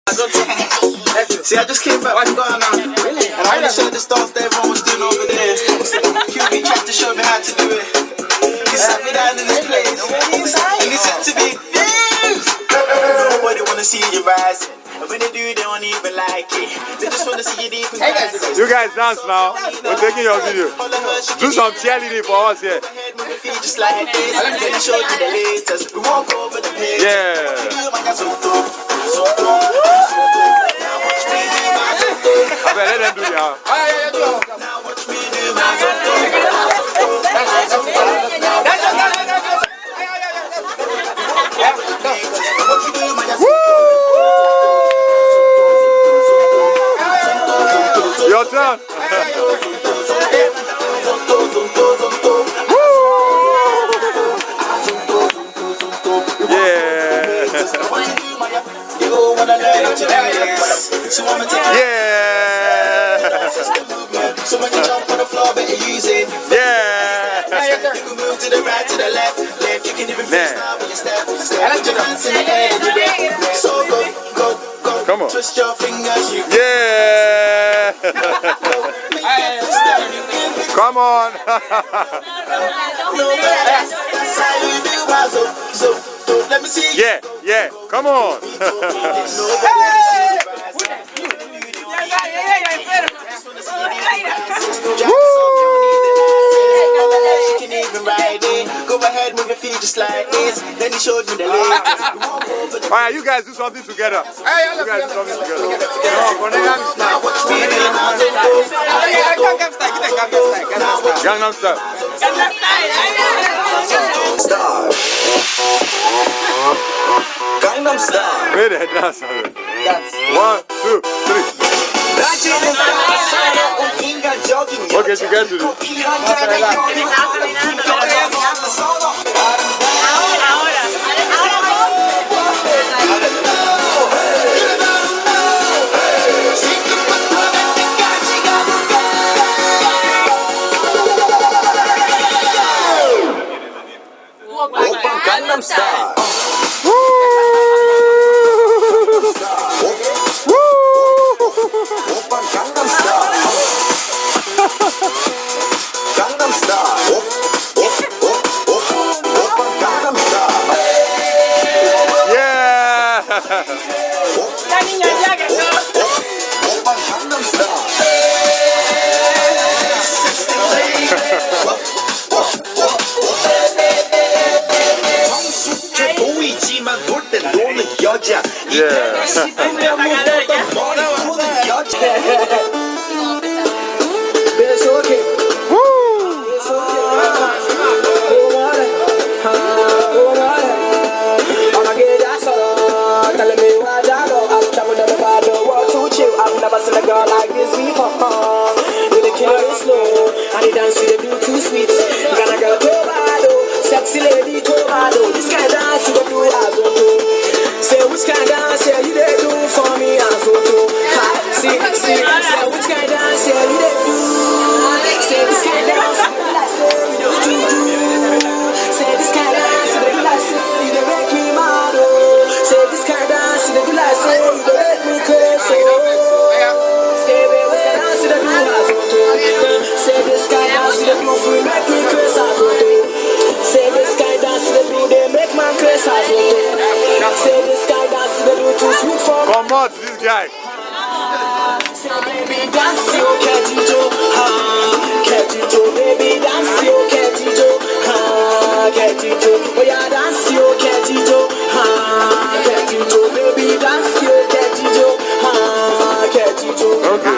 See, I just came back from Ghana. Really? And I want to show the stuff that everyone was doing over there. QB tried to show me how to do it. He sat me down in this place. And he said to me, nobody want to see you rise. And when they do, they don't even like it. They just want to see you deep in guys. You guys dance now. We're taking your video. Do some cheerleading for us here. Just like this. And then show you the latest. We walk over the page. Yeah. Let them do it now. Now watch me do my Your turn. So when you jump on the floor, better use it. Yeah. You can move to the right, to the left. You can even freestyle when you step. Put your hands in the air and you break. So go. Come on. Twist your fingers. Yeah. Come on. Let me see. Yeah. Come on. Go ahead, move your feet just like this. Then he showed me the leg. Alright, you guys do something together. You guys do something together. Gangnam Style. Gangnam Style. Wait a dance. 1, 2, 3. Okay, you guys do this. Gangnam Style. Gangnam Style. Yeah. Sexy lady, topradio. This kind of dance you do as well. Say which kind of dance you they do for me as well. See, say which kind of dance you they do. Say this kind of dance you do. Say this kind of dance you do like say you they make me mad. Say this kind of dance you do like say you they make me crazy. Say which kind of dance you do as well. Say this kind of dance you do for make me crazy as well. Say this kind of dance they do, they make man crazy as well. Say this kind of dance they do too sweet for me. Come on, this guy. Say baby dance yo, Ketijo, Ketijo, baby dance yo, Ketijo, Ketijo, oh yeah dance yo, Ketijo, Ketijo, baby dance yo, Ketijo, Ketijo. Okay.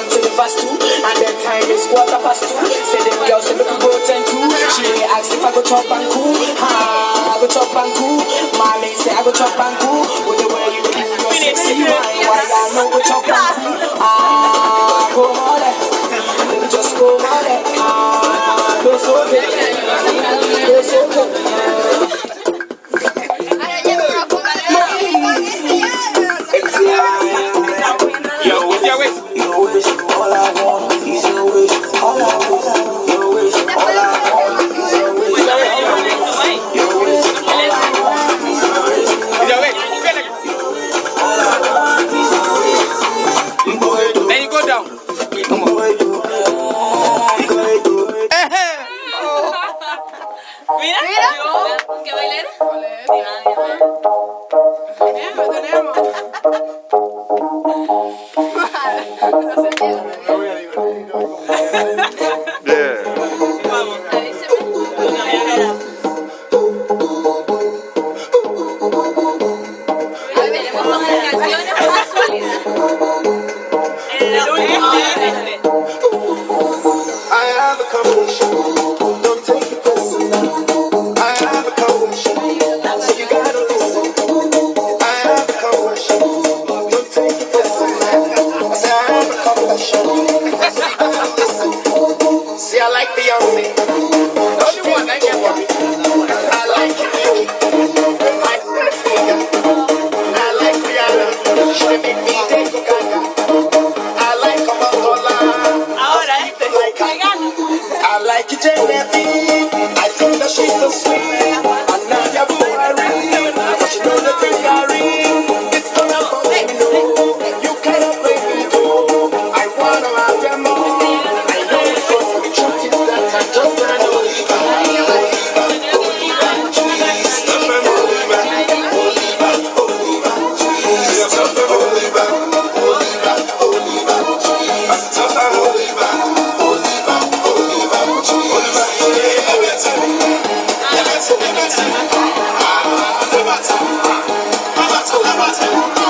Say the first two, and then time is 2:15. Say them girls say make we go 10-2. She ask if I go chop and cool, I go chop and cool. Mommy say I go chop and cool. With the way you do your sexy wine, why I know go chop and cool. Go on it, baby just go on it. Go so good, go so good. Yo, with your waist. Your wish, all I want is your wish. All I want, your wish. All I want is your wish. Your wish, all I want is your wish. Your wish, all I want. Come on. Mira, ¿qué bailar? Vamos, avíseme. Tenemos todas las canciones por casualidad. El último I have a conversation. Don't take it personal. I have a conversation. So you gotta listen. I have a conversation. Don't take it personal. I say I have a conversation. So you gotta listen. See, I like Beyonce. Only one I get worried. I like it. I like Finger. I like Rihanna. She make me take a gaga. I like Coca-Cola. I like it, Genevieve. I think that she's so sweet. And now you're boring. But you know the thing I read. It's gonna fall me, no. You cannot play me, no. I wanna have them all. I know it's gonna be tricky, that I just can't believe it. Oliver.